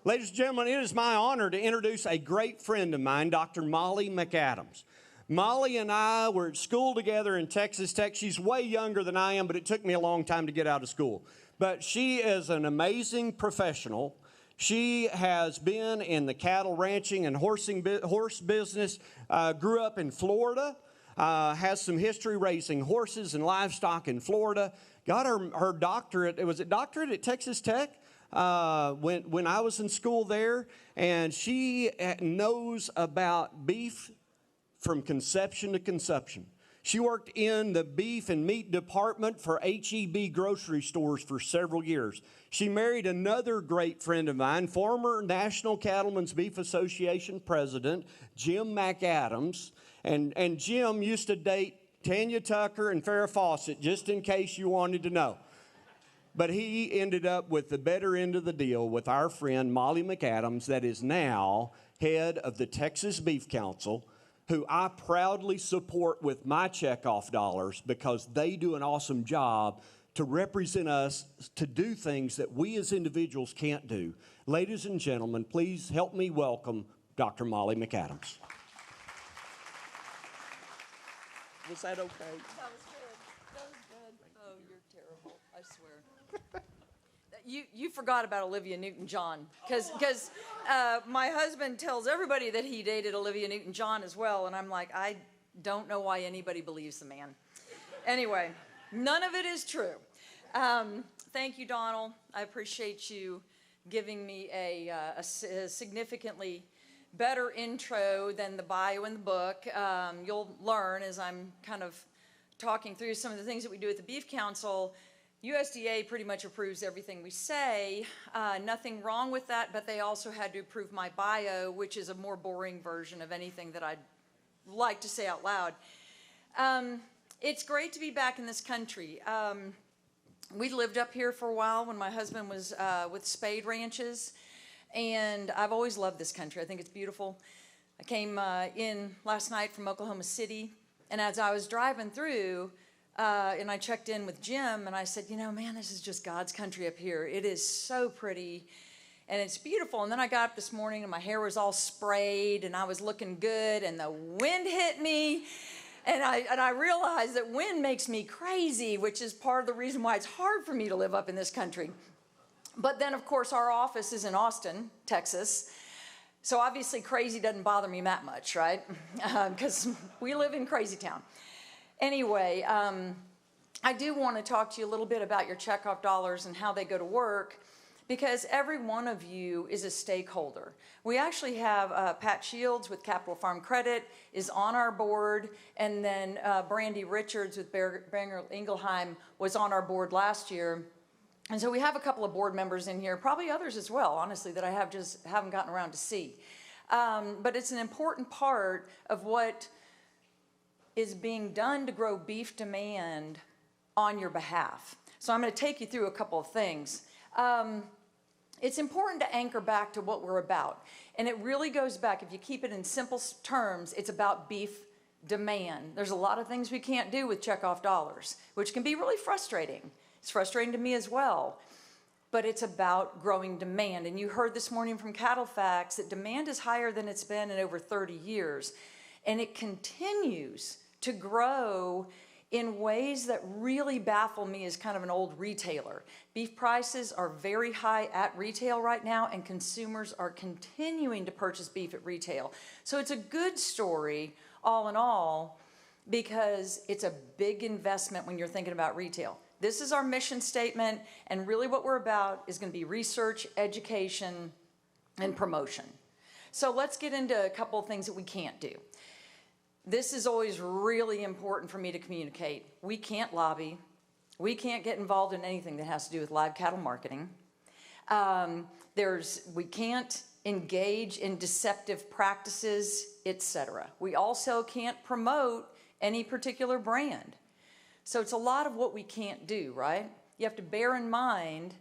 Ladies and gentlemen, it is my honor to introduce a great friend of mine, Dr. Molly McAdams. Molly and I were at school together in Texas Tech. She's way younger than I am, but it took me a long time to get out of school. But she is an amazing professional. She has been in the cattle ranching and horse business, grew up in Florida, has some history raising horses and livestock in Florida, got her doctorate, was it doctorate at Texas Tech? When I was in school there, and she knows about beef from conception to consumption. She worked in the beef and meat department for H-E-B grocery stores for several years. She married another great friend of mine, former National Cattlemen's Beef Association president, Jim McAdams. And Jim used to date Tanya Tucker and Farrah Fawcett, just in case you wanted to know. But he ended up with the better end of the deal with our friend Molly McAdams, that is now head of the Texas Beef Council, who I proudly support with my checkoff dollars because they do an awesome job to represent us to do things that we as individuals can't do. Ladies and gentlemen, please help me welcome Dr. Molly McAdams. Was that okay? That was good. That was good. Oh, you're terrible. I swear. You forgot about Olivia Newton-John, because my husband tells everybody that he dated Olivia Newton-John as well, and I'm like, I don't know why anybody believes the man. Anyway, none of it is true. Thank you, Donald. I appreciate you giving me a significantly better intro than the bio in the book. You'll learn as I'm kind of talking through some of the things that we do at the Beef Council. USDA pretty much approves everything we say. Nothing wrong with that, but they also had to approve my bio, which is a more boring version of anything that I'd like to say out loud. It's great to be back in this country. We lived up here for a while when my husband was with Spade Ranches, and I've always loved this country. I think it's beautiful. I came in last night from Oklahoma City, and as I was driving through, and I checked in with Jim, and I said, you know, man, this is just God's country up here. It is so pretty, and it's beautiful. And then I got up this morning, and my hair was all sprayed, and I was looking good, and the wind hit me, and I realized that wind makes me crazy, which is part of the reason why it's hard for me to live up in this country. But then, of course, our office is in Austin, Texas, so obviously crazy doesn't bother me that much, right? Because we live in crazy town. Anyway, I do want to talk to you a little bit about your checkoff dollars and how they go to work, because every one of you is a stakeholder. We actually have Pat Shields with Capital Farm Credit is on our board, and then Brandy Richards with Bangor Ingelheim was on our board last year. And so we have a couple of board members in here, probably others as well, honestly, that I haven't gotten around to see. But it's an important part of what is being done to grow beef demand on your behalf. So I'm going to take you through a couple of things. It's important to anchor back to what we're about. And it really goes back, if you keep it in simple terms, it's about beef demand. There's a lot of things we can't do with checkoff dollars, which can be really frustrating. It's frustrating to me as well. But it's about growing demand. And you heard this morning from Cattle Facts that demand is higher than it's been in over 30 years. And it continues to grow in ways that really baffle me as kind of an old retailer. Beef prices are very high at retail right now, and consumers are continuing to purchase beef at retail. So it's a good story, all in all, because it's a big investment when you're thinking about retail. This is our mission statement, and really what we're about is going to be research, education, and promotion. So let's get into a couple of things that we can't do. This is always really important for me to communicate. We can't lobby. We can't get involved in anything that has to do with live cattle marketing. We can't engage in deceptive practices, etc. We also can't promote any particular brand. So it's a lot of what we can't do, right? You have to bear in mind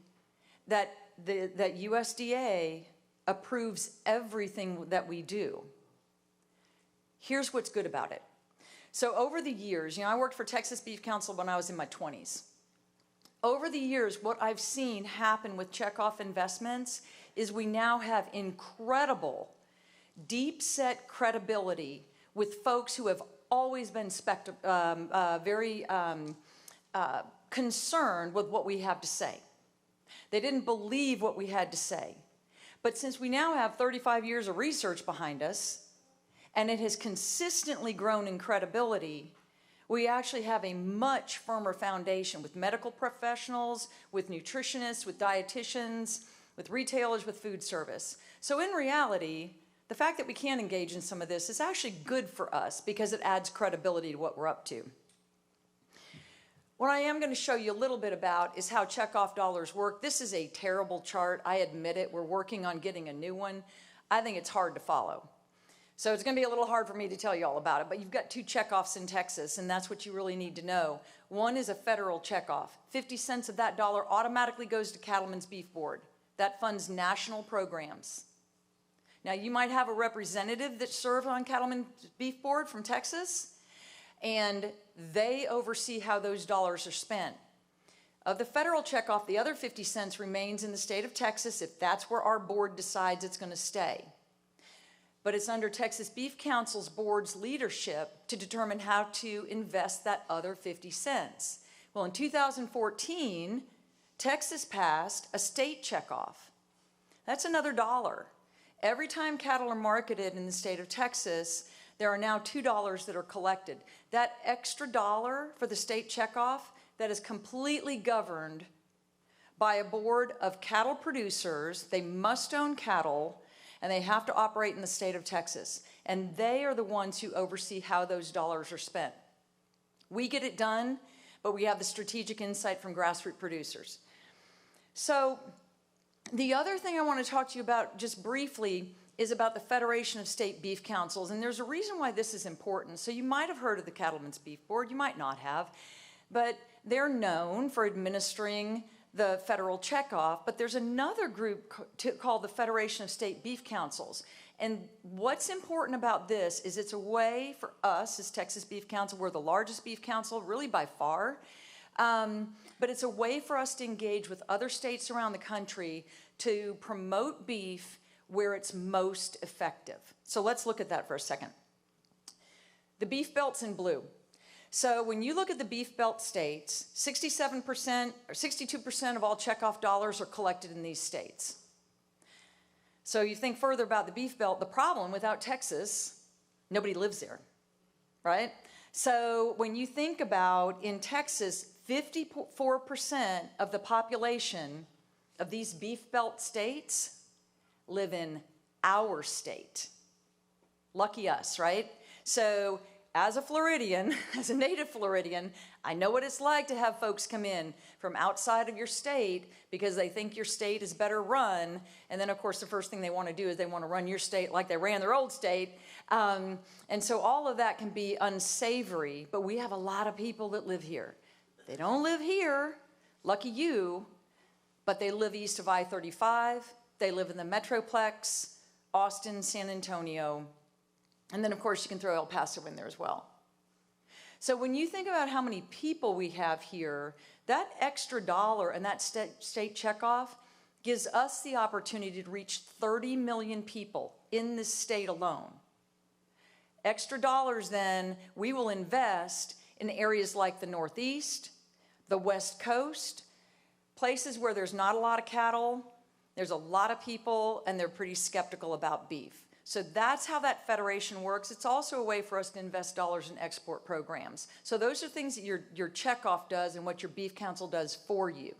that that USDA approves everything that we do. Here's what's good about it. So over the years, I worked for Texas Beef Council when I was in my 20s. over the years, what I've seen happen with Checkoff investments is we now have incredible, deep-set credibility with folks who have always been very concerned with what we have to say. They didn't believe what we had to say. But since we now have 35 years of research behind us, and it has consistently grown in credibility, we actually have a much firmer foundation with medical professionals, with nutritionists, with dietitians, with retailers, with food service. So in reality, the fact that we can engage in some of this is actually good for us because it adds credibility to what we're up to. What I am going to show you a little bit about is how Checkoff dollars work. This is a terrible chart. I admit it. We're working on getting a new one. I think it's hard to follow. So it's going to be a little hard for me to tell you all about it, but you've got 2 checkoffs in Texas, and that's what you really need to know. One is a federal checkoff. 50 cents of that dollar automatically goes to Cattlemen's Beef Board. That funds national programs. Now, you might have a representative that served on Cattlemen's Beef Board from Texas, and they oversee how those dollars are spent. Of the federal checkoff, the other 50 cents remains in the state of Texas if that's where our board decides it's going to stay. But it's under Texas Beef Council's board's leadership to determine how to invest that other 50 cents. Well, in 2014, Texas passed a state checkoff. That's another dollar. Every time cattle are marketed in the state of Texas, there are now $2 that are collected. That extra dollar for the state checkoff, that is completely governed by a board of cattle producers. They must own cattle, and they have to operate in the state of Texas. And they are the ones who oversee how those dollars are spent. We get it done, but we have the strategic insight from grassroots producers. So the other thing I want to talk to you about just briefly is about the Federation of State Beef Councils, and there's a reason why this is important. So you might have heard of the Cattlemen's Beef Board, you might not have, but they're known for administering the federal checkoff, but there's another group called the Federation of State Beef Councils. And what's important about this is it's a way for us as Texas Beef Council, we're the largest beef council, really by far, but it's a way for us to engage with other states around the country to promote beef where it's most effective. So let's look at that for a second. The beef belt's in blue. So when you look at the beef belt states, 67% or 62% of all checkoff dollars are collected in these states. So you think further about the beef belt, the problem without Texas, nobody lives there, right? So when you think about in Texas, 54% of the population of these beef belt states live in our state. Lucky us, right? So as a Floridian, as a native Floridian, I know what it's like to have folks come in from outside of your state because they think your state is better run. And then, of course, the first thing they want to do is they want to run your state like they ran their old state. And so all of that can be unsavory, but we have a lot of people that live here. They don't live here, lucky you, but they live east of I-35. They live in the Metroplex, Austin, San Antonio, and then, of course, you can throw El Paso in there as well. So when you think about how many people we have here, that extra dollar and that state checkoff gives us the opportunity to reach 30 million people in this state alone. Extra dollars, then, we will invest in areas like the Northeast, the West Coast, places where there's not a lot of cattle, there's a lot of people, and they're pretty skeptical about beef. So that's how that federation works. It's also a way for us to invest dollars in export programs. So those are things that your checkoff does and what your beef council does for you.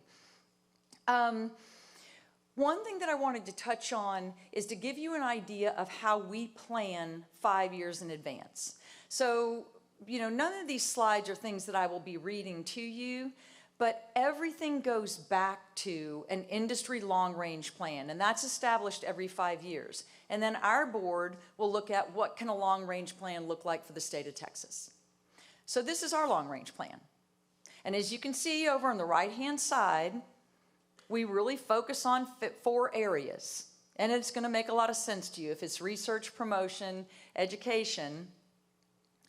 One thing that I wanted to touch on is to give you an idea of how we plan 5 years in advance. So, you know, none of these slides are things that I will be reading to you, but everything goes back to an industry long-range plan, and that's established every 5 years. And then our board will look at what can a long-range plan look like for the state of Texas. So this is our long-range plan. And as you can see over on the right-hand side, we really focus on 4 areas. And it's going to make a lot of sense to you. If it's research, promotion, education,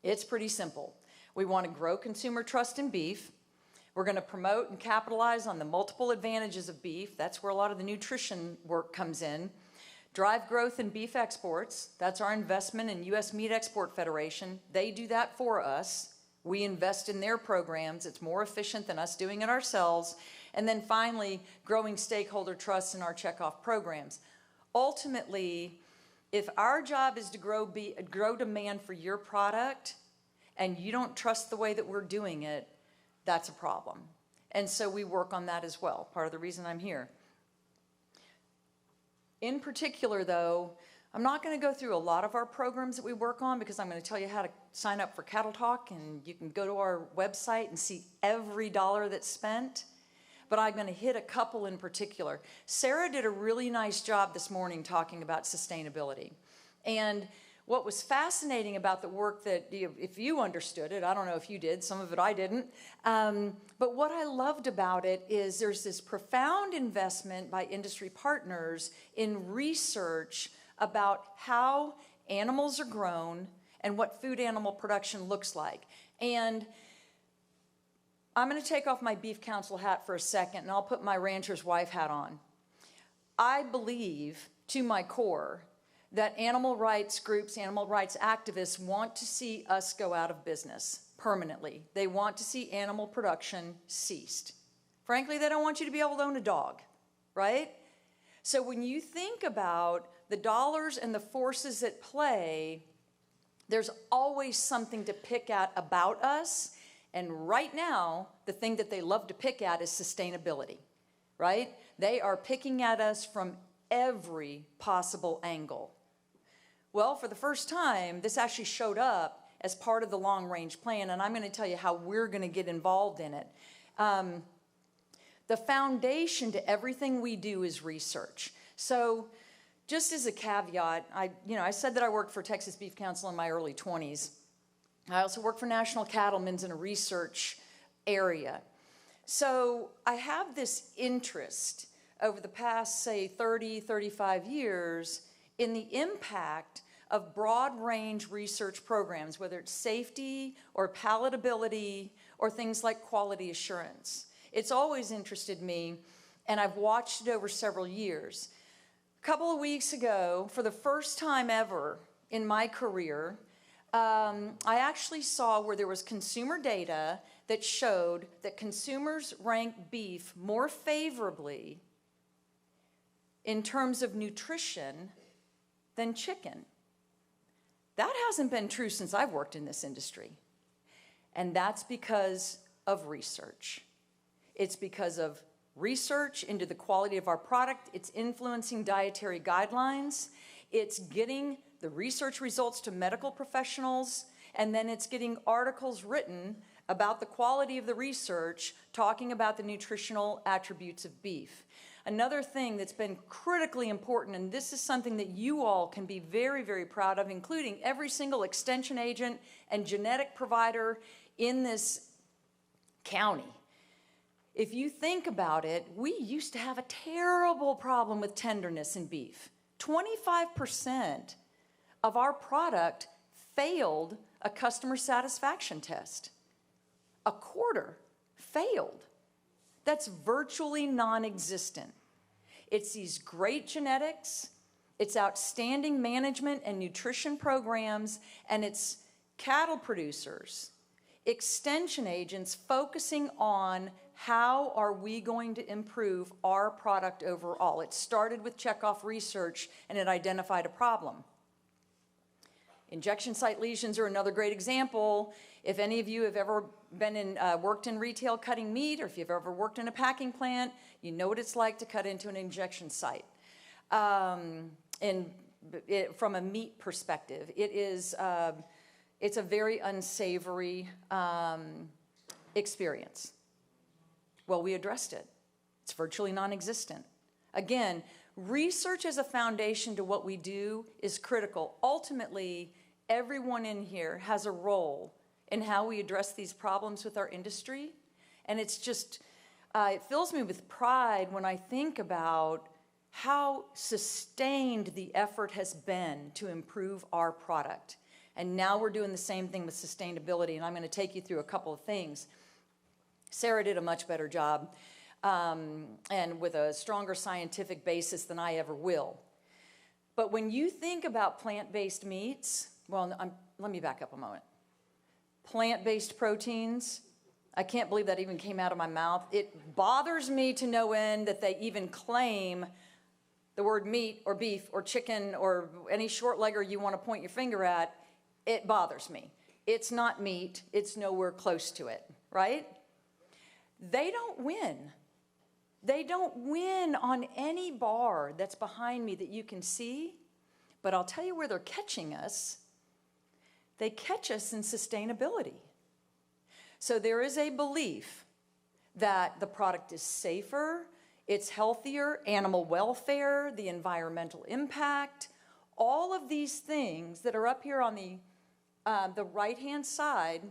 it's pretty simple. We want to grow consumer trust in beef. We're going to promote and capitalize on the multiple advantages of beef. That's where a lot of the nutrition work comes in. Drive growth in beef exports. That's our investment in U.S. Meat Export Federation. They do that for us. We invest in their programs. It's more efficient than us doing it ourselves. And then finally, growing stakeholder trust in our Checkoff programs. Ultimately, if our job is to grow demand for your product and you don't trust the way that we're doing it, that's a problem. And so we work on that as well, part of the reason I'm here. In particular, though, I'm not going to go through a lot of our programs that we work on because I'm going to tell you how to sign up for Cattle Talk, and you can go to our website and see every dollar that's spent. But I'm going to hit a couple in particular. Sarah did a really nice job this morning talking about sustainability. And what was fascinating about the work that, if you understood it, I don't know if you did, some of it I didn't, but what I loved about it is there's this profound investment by industry partners in research about how animals are grown and what food animal production looks like. And I'm going to take off my beef council hat for a second, and I'll put my rancher's wife hat on. I believe, to my core, that animal rights groups, animal rights activists want to see us go out of business permanently. They want to see animal production ceased. Frankly, they don't want you to be able to own a dog, right? So when you think about the dollars and the forces at play, there's always something to pick at about us. And right now, the thing that they love to pick at is sustainability, right? They are picking at us from every possible angle. Well, for the first time, this actually showed up as part of the long-range plan, and I'm going to tell you how we're going to get involved in it. The foundation to everything we do is research. So just as a caveat, I said that I worked for Texas Beef Council in my early 20s. I also work for National Cattlemen's in a research area. So I have this interest over the past, say, 30, 35 years in the impact of broad-range research programs, whether it's safety or palatability or things like quality assurance. It's always interested me, and I've watched it over several years. A couple of weeks ago, for the first time ever in my career, I actually saw where there was consumer data that showed that consumers rank beef more favorably in terms of nutrition than chicken. That hasn't been true since I've worked in this industry. And that's because of research. It's because of research into the quality of our product. It's influencing dietary guidelines. It's getting the research results to medical professionals, and then it's getting articles written about the quality of the research, talking about the nutritional attributes of beef. Another thing that's been critically important, and this is something that you all can be very, very proud of, including every single extension agent and genetic provider in this county. If you think about it, we used to have a terrible problem with tenderness in beef. 25% of our product failed a customer satisfaction test. A quarter failed. That's virtually non-existent. It's these great genetics, it's outstanding management and nutrition programs, and it's cattle producers, extension agents focusing on how are we going to improve our product overall. It started with Checkoff research, and it identified a problem. Injection site lesions are another great example. If any of you have ever been worked in retail cutting meat, or if you've ever worked in a packing plant, you know what it's like to cut into an injection site. From a meat perspective, it's a very unsavory experience. Well, we addressed it. It's virtually non-existent. Again, research as a foundation to what we do is critical. Ultimately, everyone in here has a role in how we address these problems with our industry. And it's just, it fills me with pride when I think about how sustained the effort has been to improve our product. And now we're doing the same thing with sustainability, and I'm going to take you through a couple of things. Sarah did a much better job, and with a stronger scientific basis than I ever will. But when you think about plant-based meats, well, let me back up a moment. Plant-based proteins, I can't believe that even came out of my mouth. It bothers me to no end that they even claim the word meat or beef or chicken or any short legger you want to point your finger at. It bothers me. It's not meat. It's nowhere close to it, right? They don't win. They don't win on any bar that's behind me that you can see, but I'll tell you where they're catching us. They catch us in sustainability. So there is a belief that the product is safer, it's healthier, animal welfare, the environmental impact, all of these things that are up here on the right-hand side,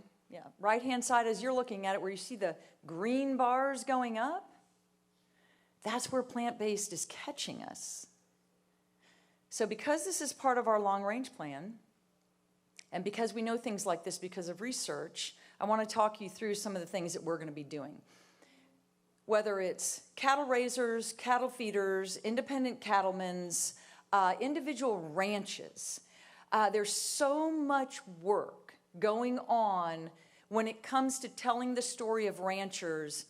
right-hand side as you're looking at it, where you see the green bars going up, that's where plant-based is catching us. So because this is part of our long-range plan, and because we know things like this because of research, I want to talk you through some of the things that we're going to be doing. Whether it's cattle raisers, cattle feeders, independent cattlemen's, individual ranches, there's so much work going on when it comes to telling the story of ranchers.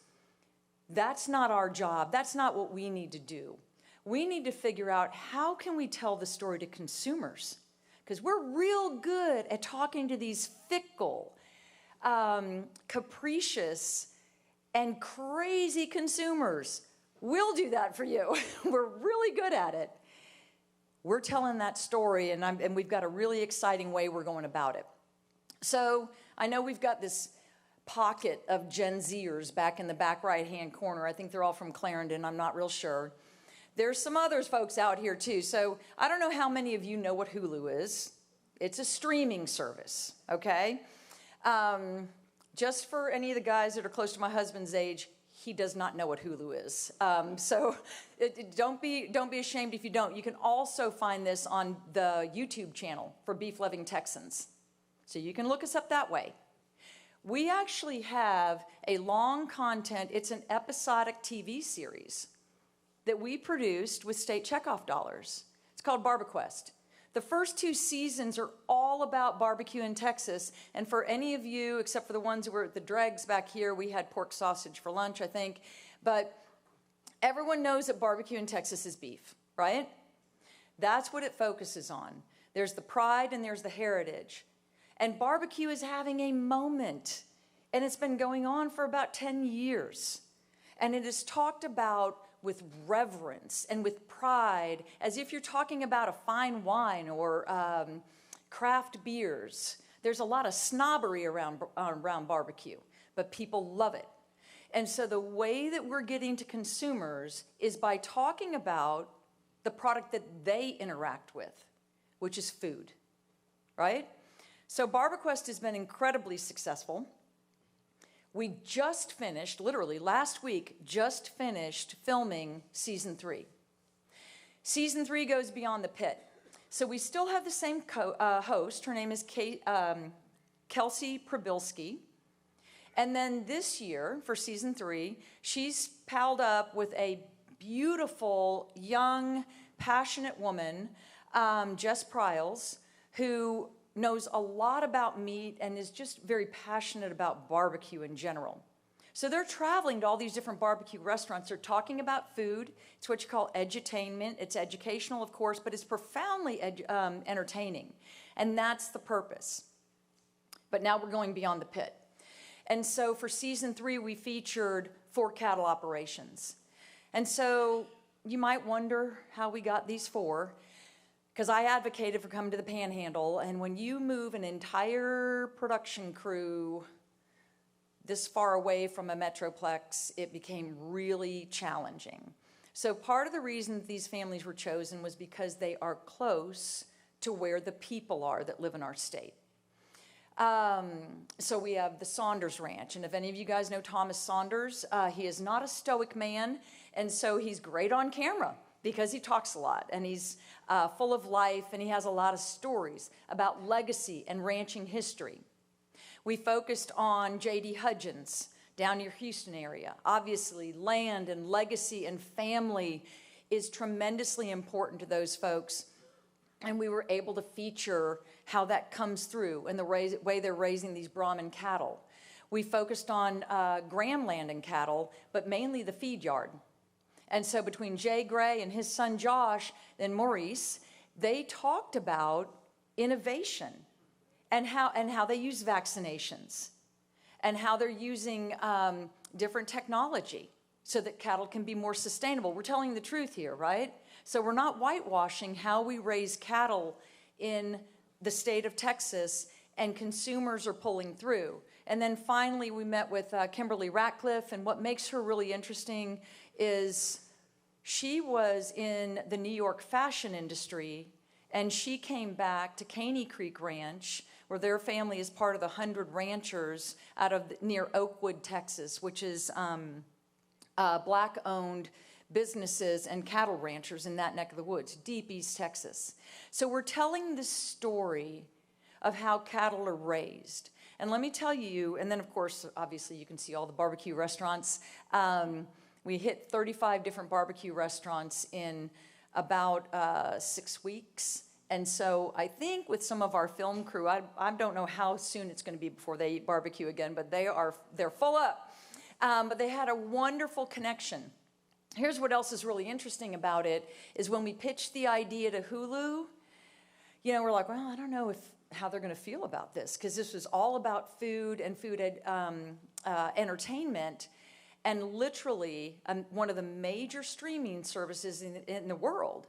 That's not our job. That's not what we need to do. We need to figure out how can we tell the story to consumers, because we're real good at talking to these fickle, capricious, and crazy consumers. We'll do that for you. We're really good at it. We're telling that story, and we've got a really exciting way we're going about it. So I know we've got this pocket of Gen Zers back in the back right-hand corner. I think they're all from Clarendon. I'm not real sure. There's some others folks out here too. So I don't know how many of you know what Hulu is. It's a streaming service, okay? Just for any of the guys that are close to my husband's age, he does not know what Hulu is. Don't be ashamed if you don't. You can also find this on the YouTube channel for Beef Loving Texans. So you can look us up that way. We actually have a long content, it's an episodic TV series that we produced with state checkoff dollars. It's called BarbeQuest. The first 2 seasons are all about barbecue in Texas. And for any of you, except for the ones who were at the dregs back here, we had pork sausage for lunch, I think. But everyone knows that barbecue in Texas is beef, right? That's what it focuses on. There's the pride and there's the heritage. And barbecue is having a moment. And it's been going on for about 10 years. And it is talked about with reverence and with pride, as if you're talking about a fine wine or craft beers. There's a lot of snobbery around barbecue, but people love it. And so the way that we're getting to consumers is by talking about the product that they interact with, which is food, right? So BarbeQuest has been incredibly successful. We just finished, literally last week, just finished filming season 3. Season 3 goes beyond the pit. So we still have the same host. Her name is Kelsey Probilski. And then this year, for season 3, she's palled up with a beautiful, young, passionate woman, Jess Pryles, who knows a lot about meat and is just very passionate about barbecue in general. So they're traveling to all these different barbecue restaurants. They're talking about food. It's what you call edutainment. It's educational, of course, but it's profoundly entertaining. And that's the purpose. But now we're going beyond the pit. And so for season 3, we featured 4 cattle operations. And so you might wonder how we got these 4. Because I advocated for coming to the Panhandle, and when you move an entire production crew this far away from a metroplex, it became really challenging. So part of the reason that these families were chosen was because they are close to where the people are that live in our state. So we have the Saunders Ranch, and if any of you guys know Thomas Saunders, he is not a stoic man, and so he's great on camera because he talks a lot, and he's full of life, and he has a lot of stories about legacy and ranching history. We focused on J.D. Hudgens, down near Houston area. Obviously, land and legacy and family is tremendously important to those folks. And we were able to feature how that comes through in the way they're raising these Brahman cattle. We focused on Graham land and cattle, but mainly the feed yard. And so between Jay Gray and his son Josh and Maurice, they talked about innovation and how they use vaccinations and how they're using different technology so that cattle can be more sustainable. We're telling the truth here, right? So we're not whitewashing how we raise cattle in the state of Texas, and consumers are pulling through. And then finally, we met with Kimberly Ratcliffe, and what makes her really interesting is she was in the New York fashion industry, and she came back to Caney Creek Ranch, where their family is part of the 100 ranchers out of near Oakwood, Texas, which is Black-owned businesses and cattle ranchers in that neck of the woods, deep East Texas. So we're telling the story of how cattle are raised. And let me tell you, and then of course, obviously you can see all the barbecue restaurants. We hit 35 different barbecue restaurants in about 6 weeks. And so I think with some of our film crew, I don't know how soon it's going to be before they eat barbecue again, but they're full up. But they had a wonderful connection. Here's what else is really interesting about it, is when we pitched the idea to Hulu, you know, we're like, well, I don't know how they're going to feel about this, because this was all about food and food entertainment. And literally, one of the major streaming services in the world,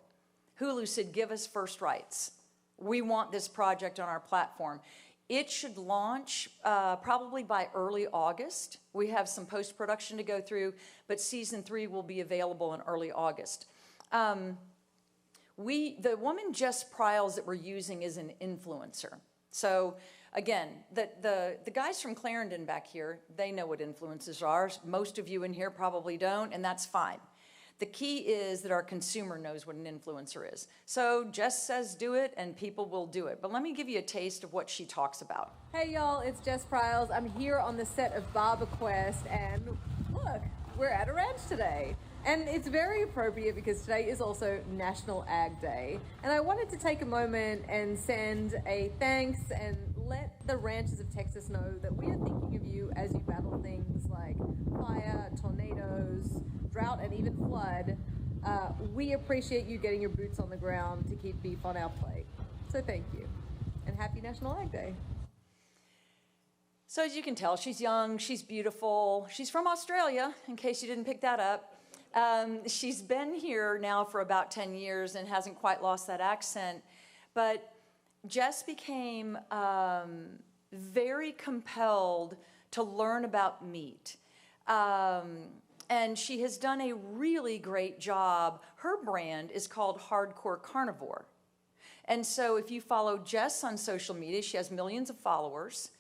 Hulu said, give us first rights. We want this project on our platform. It should launch probably by early August. We have some post-production to go through, but season 3 will be available in early August. The woman Jess Pryles that we're using is an influencer. So again, the guys from Clarendon back here, they know what influencers are. Most of you in here probably don't, and that's fine. The key is that our consumer knows what an influencer is. So Jess says do it, and people will do it. But let me give you a taste of what she talks about. Hey y'all, it's Jess Pryles. I'm here on the set of BarberQuest, and look, we're at a ranch today. And it's very appropriate because today is also National Ag Day. And I wanted to take a moment and send a thanks and let the ranchers of Texas know that we are thinking of you as you battle things like fire, tornadoes, drought, and even flood. We appreciate you getting your boots on the ground to keep beef on our plate. So thank you. And happy National Ag Day. So as you can tell, she's young, she's beautiful. She's from Australia, in case you didn't pick that up. She's been here now for about 10 years and hasn't quite lost that accent. But Jess became very compelled to learn about meat. And she has done a really great job. Her brand is called Hardcore Carnivore. And so if you follow Jess on social media, she has millions of followers.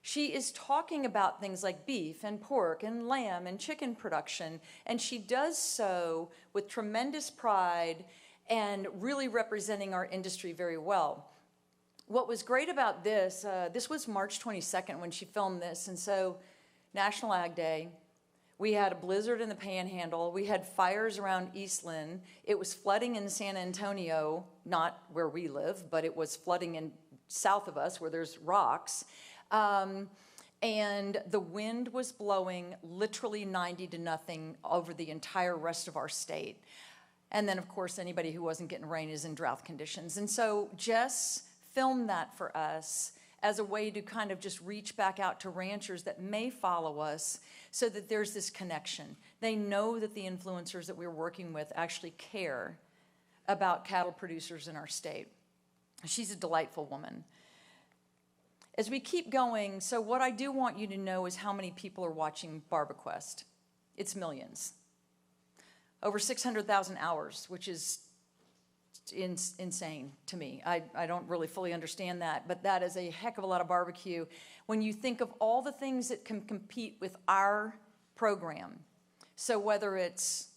She is talking about things like beef and pork and lamb and chicken production, and she does so with tremendous pride and really representing our industry very well. What was great about this, this was March 22nd when she filmed this, and so National Ag Day. We had a blizzard in the Panhandle. We had fires around Eastland. It was flooding in San Antonio, not where we live, but it was flooding in south of us where there's rocks. And the wind was blowing literally 90-0 over the entire rest of our state. And then, of course, anybody who wasn't getting rain is in drought conditions. And so Jess filmed that for us as a way to kind of just reach back out to ranchers that may follow us so that there's this connection. They know that the influencers that we're working with actually care about cattle producers in our state. She's a delightful woman. As we keep going, so what I do want you to know is how many people are watching BarberQuest. It's millions. Over 600,000 hours, which is insane to me. I don't really fully understand that, but that is a heck of a lot of barbecue. When you think of all the things that can compete with our program, so whether it's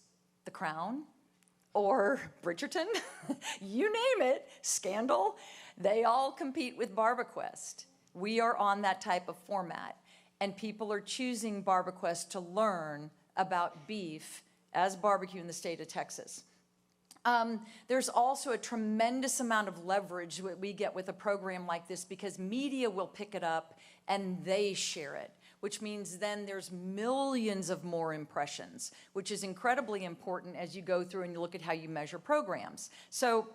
The Crown or Bridgerton, you name it, Scandal, they all compete with BarberQuest. We are on that type of format. and people are choosing BarbeQuest to learn about beef as barbecue in the state of Texas. There's also a tremendous amount of leverage that we get with a program like this because media will pick it up and they share it, which means then there's millions of more impressions, which is incredibly important as you go through and you look at how you measure programs. So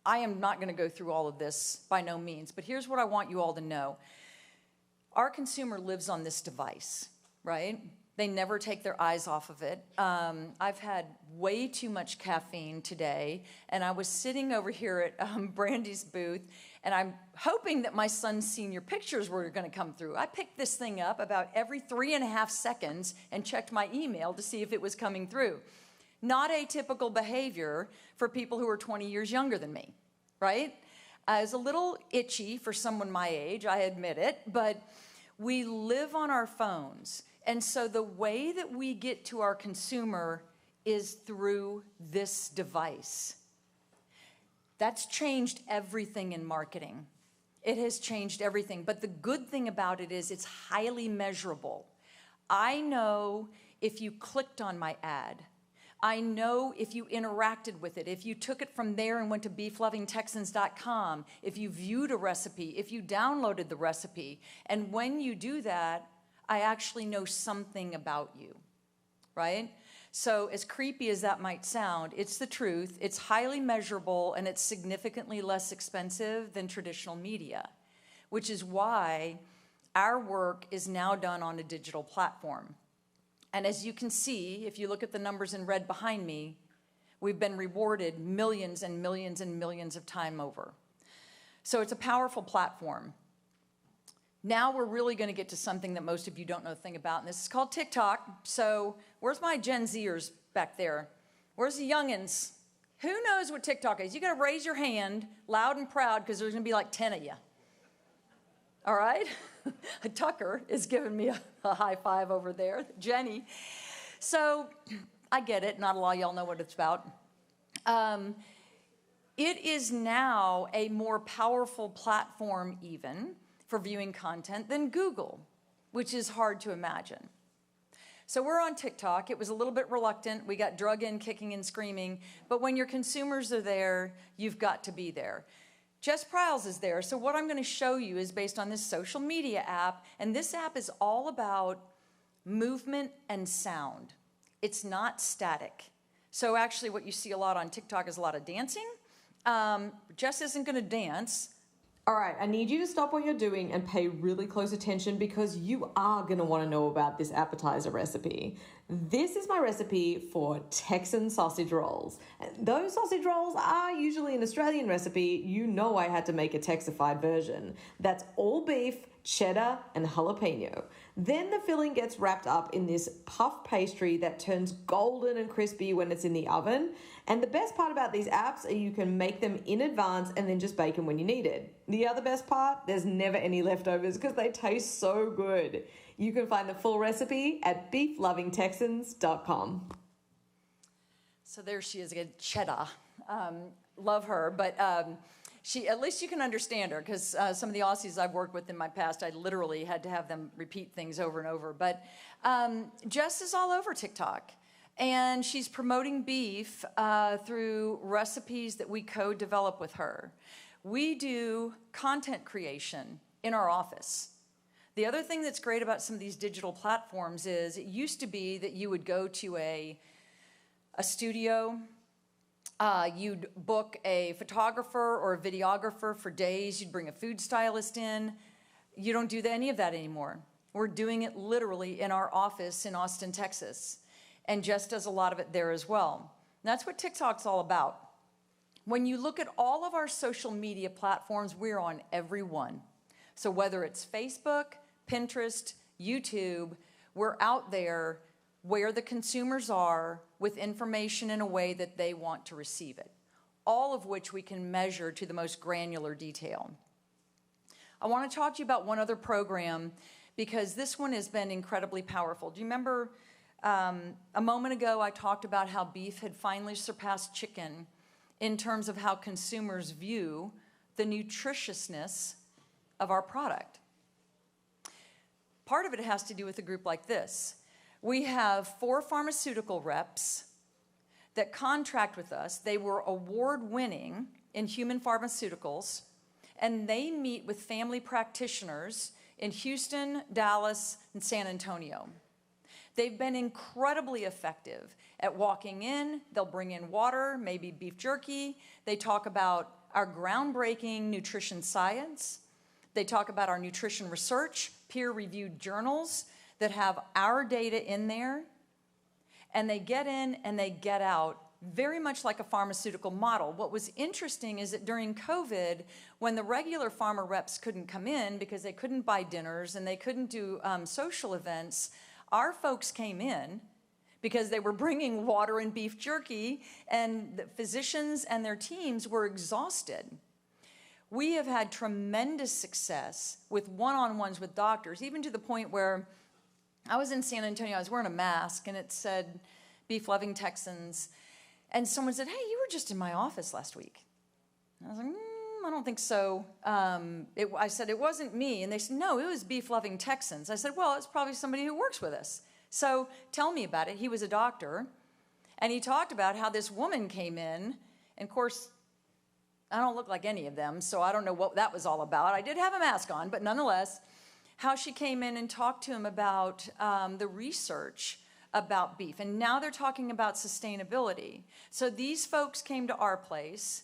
I am not going to go through all of this by no means, but here's what I want you all to know. Our consumer lives on this device, right? They never take their eyes off of it. I've had way too much caffeine today, and I was sitting over here at Brandy's booth, and I'm hoping that my son's senior pictures were going to come through. I picked this thing up about every 3.5 seconds and checked my email to see if it was coming through. Not atypical behavior for people who are 20 years younger than me, right? It's a little itchy for someone my age, I admit it, but we live on our phones. And so the way that we get to our consumer is through this device. That's changed everything in marketing. It has changed everything. But the good thing about it is it's highly measurable. I know if you clicked on my ad. I know if you interacted with it, if you took it from there and went to beeflovingtexans.com, if you viewed a recipe, if you downloaded the recipe. And when you do that, I actually know something about you, right? So as creepy as that might sound, it's the truth. It's highly measurable, and it's significantly less expensive than traditional media, which is why our work is now done on a digital platform. And as you can see, if you look at the numbers in red behind me, we've been rewarded millions and millions and millions of time over. So it's a powerful platform. Now we're really going to get to something that most of you don't know a thing about, and this is called TikTok. So where's my Gen Zers back there? Where's the youngins? Who knows what TikTok is? You got to raise your hand loud and proud because there's going to be like 10 of you. All right? Tucker is giving me a high five over there. Jenny. So I get it. Not a lot of y'all know what it's about. It is now a more powerful platform even for viewing content than Google, which is hard to imagine. So we're on TikTok. It was a little bit reluctant. We got drug in, kicking and screaming. But when your consumers are there, you've got to be there. Jess Pryles is there. So what I'm going to show you is based on this social media app. And this app is all about movement and sound. It's not static. So actually what you see a lot on TikTok is a lot of dancing. Jess isn't going to dance. All right, I need you to stop what you're doing and pay really close attention because you are going to want to know about this appetizer recipe. This is my recipe for Texan sausage rolls. Those sausage rolls are usually an Australian recipe. You know I had to make a Texified version. That's all beef, cheddar, and jalapeno. Then the filling gets wrapped up in this puff pastry that turns golden and crispy when it's in the oven. And the best part about these apps are you can make them in advance and then just bake them when you need it. The other best part, there's never any leftovers because they taste so good. You can find the full recipe at beeflovingtexans.com. So there she is again, cheddar. Love her, but she, at least you can understand her because some of the Aussies I've worked with in my past, I literally had to have them repeat things over and over. But Jess is all over TikTok. And she's promoting beef through recipes that we co-develop with her. We do content creation in our office. The other thing that's great about some of these digital platforms is it used to be that you would go to a studio, you'd book a photographer or a videographer for days, you'd bring a food stylist in. You don't do any of that anymore. We're doing it literally in our office in Austin, Texas. And Jess does a lot of it there as well. And that's what TikTok's all about. When you look at all of our social media platforms, we're on every one. So whether it's Facebook, Pinterest, YouTube, we're out there where the consumers are with information in a way that they want to receive it, all of which we can measure to the most granular detail. I want to talk to you about one other program because this one has been incredibly powerful. Do you remember a moment ago I talked about how beef had finally surpassed chicken in terms of how consumers view the nutritiousness of our product? Part of it has to do with a group like this. We have 4 pharmaceutical reps that contract with us. They were award-winning in human pharmaceuticals, and they meet with family practitioners in Houston, Dallas, and San Antonio. They've been incredibly effective at walking in. They'll bring in water, maybe beef jerky. They talk about our groundbreaking nutrition science. They talk about our nutrition research, peer-reviewed journals that have our data in there. And they get in and they get out very much like a pharmaceutical model. What was interesting is that during COVID, when the regular pharma reps couldn't come in because they couldn't buy dinners and they couldn't do social events, our folks came in because they were bringing water and beef jerky, and the physicians and their teams were exhausted. We have had tremendous success with one-on-ones with doctors, even to the point where I was in San Antonio, I was wearing a mask, and it said, "Beef-loving Texans." And someone said, "Hey, you were just in my office last week." And I was like, I don't think so. I said, "It wasn't me." And they said, "No, it was Beef-loving Texans." I said, "Well, it's probably somebody who works with us. So tell me about it." He was a doctor, and he talked about how this woman came in. And of course, I don't look like any of them, so I don't know what that was all about. I did have a mask on, but nonetheless, how she came in and talked to him about the research about beef. And now they're talking about sustainability. So these folks came to our place,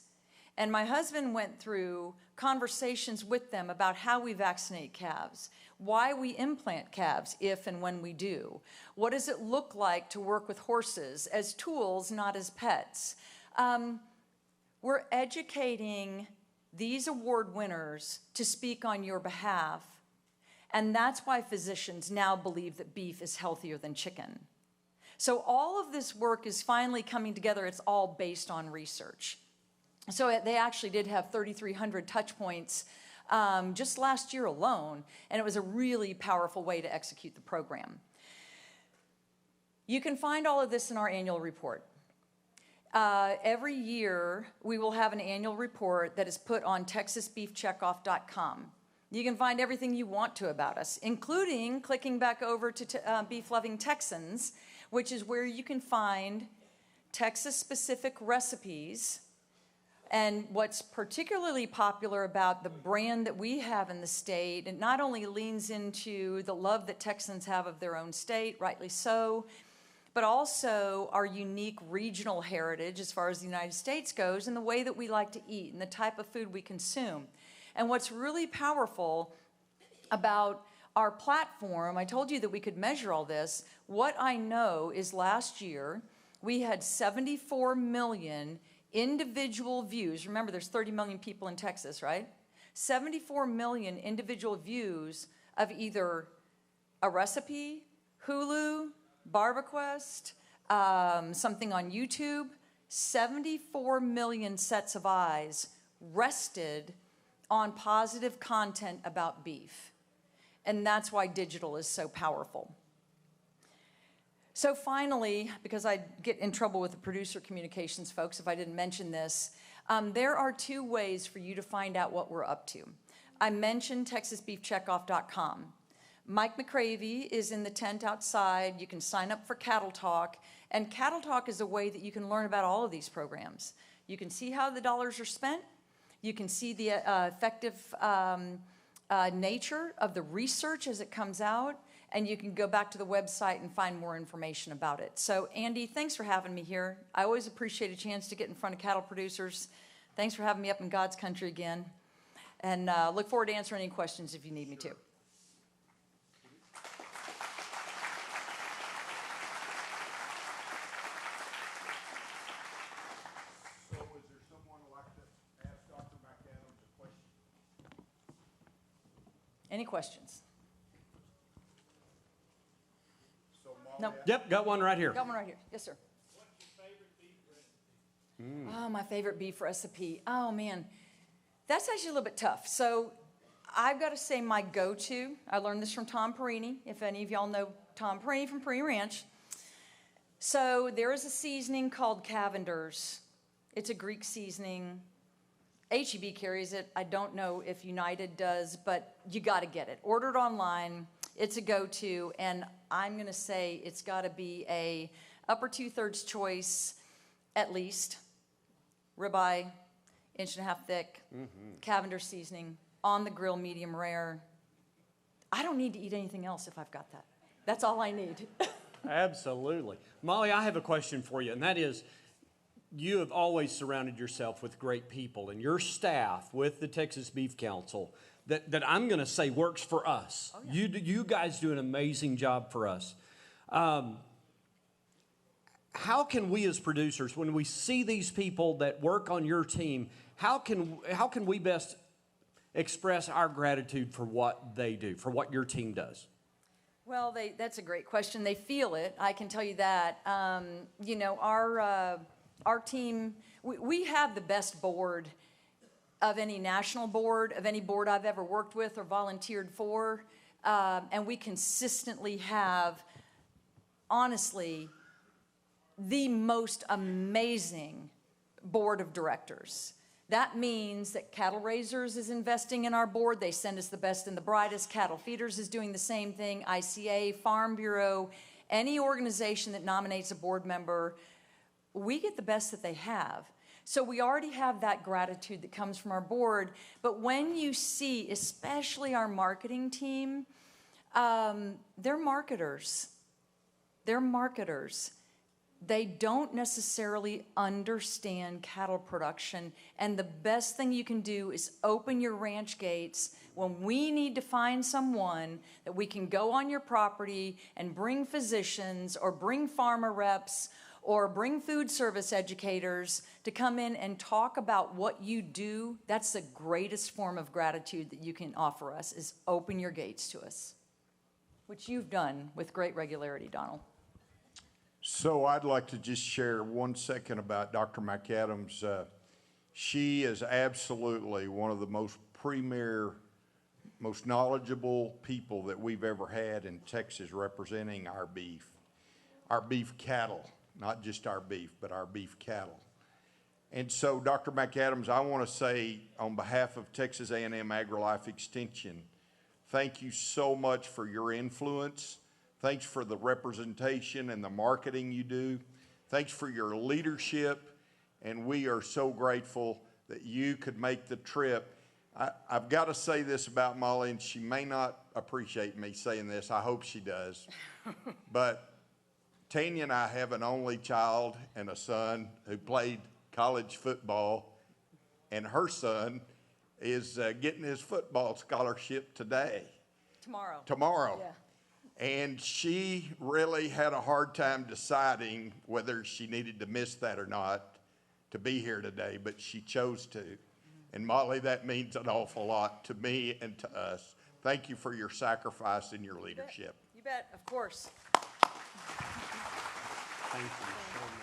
and my husband went through conversations with them about how we vaccinate calves, why we implant calves if and when we do. What does it look like to work with horses as tools, not as pets? We're educating these award winners to speak on your behalf, and that's why physicians now believe that beef is healthier than chicken. So all of this work is finally coming together. It's all based on research. So they actually did have 3,300 touch points just last year alone, and it was a really powerful way to execute the program. You can find all of this in our annual report. Every year, we will have an annual report that is put on texasbeefcheckoff.com. You can find everything you want to about us, including clicking back over to Beef-Loving Texans, which is where you can find Texas-specific recipes. And what's particularly popular about the brand that we have in the state, it not only leans into the love that Texans have of their own state, rightly so, but also our unique regional heritage as far as the United States goes, and the way that we like to eat and the type of food we consume. And what's really powerful about our platform, I told you that we could measure all this. What I know is last year we had 74 million individual views. Remember, there's 30 million people in Texas, right? 74 million individual views of either a recipe, Hulu, BarbaQuest, something on YouTube. 74 million sets of eyes rested on positive content about beef. And that's why digital is so powerful. So finally, because I'd get in trouble with the producer communications folks if I didn't mention this, there are 2 ways for you to find out what we're up to. I mentioned TexasBeefCheckoff.com. Mike McCravey is in the tent outside. You can sign up for Cattle Talk. And Cattle Talk is a way that you can learn about all of these programs. You can see how the dollars are spent. You can see the effective nature of the research as it comes out. And you can go back to the website and find more information about it. So, Andy, thanks for having me here. I always appreciate a chance to get in front of cattle producers. Thanks for having me up in God's country again. And look forward to answering any questions if you need me to. Any questions? No. Yep, got one right here. Got one right here. Yes, sir. What's your favorite beef recipe? Oh, my favorite beef recipe. Oh, man. That's actually a little bit tough. So I've got to say my go-to, I learned this from Tom Perini, if any of y'all know Tom Perini from Perini Ranch. So there is a seasoning called Cavender's. It's a Greek seasoning. HEB carries it. I don't know if United does, but you got to get it. Order it online. It's a go-to, and I'm going to say it's got to be a upper 2/3 choice at least. Ribeye, 1.5 inch thick, Cavendish seasoning, on the grill, medium rare. I don't need to eat anything else if I've got that. That's all I need. Absolutely. Molly, I have a question for you, and that is, you have always surrounded yourself with great people, and your staff with the Texas Beef Council that I'm going to say works for us. Oh, yeah. You guys do an amazing job for us. How can we as producers, when we see these people that work on your team, how can we best express our gratitude for what they do, for what your team does? Well, that's a great question. They feel it, I can tell you that. You know, our team, we have the best board of any national board, of any board I've ever worked with or volunteered for. And we consistently have, honestly, the most amazing board of directors. That means that Cattle Raisers is investing in our board. They send us the best and the brightest. Cattle Feeders is doing the same thing. ICA, Farm Bureau, any organization that nominates a board member, we get the best that they have. So we already have that gratitude that comes from our board. But when you see, especially our marketing team, they're marketers. They're marketers. They don't necessarily understand cattle production, and the best thing you can do is open your ranch gates when we need to find someone that we can go on your property and bring physicians or bring farmer reps or bring food service educators to come in and talk about what you do. That's the greatest form of gratitude that you can offer us, is open your gates to us, which you've done with great regularity, Donald. So I'd like to just share 1 second about Dr. McAdams. She is absolutely one of the most premier, most knowledgeable people that we've ever had in Texas representing our beef cattle, not just our beef, but our beef cattle. And so, Dr. McAdams, I want to say on behalf of Texas A&M Agrilife Extension, thank you so much for your influence. Thanks for the representation and the marketing you do. Thanks for your leadership, and we are so grateful that you could make the trip. I've got to say this about Molly, and she may not appreciate me saying this. I hope she does. But Tanya and I have an only child and a son who played college football, and her son is getting his football scholarship today. Tomorrow. Yeah. And she really had a hard time deciding whether she needed to miss that or not to be here today, but she chose to. And Molly, that means an awful lot to me and to us. Thank you for your sacrifice and your leadership. You bet, of course. Thank you so much.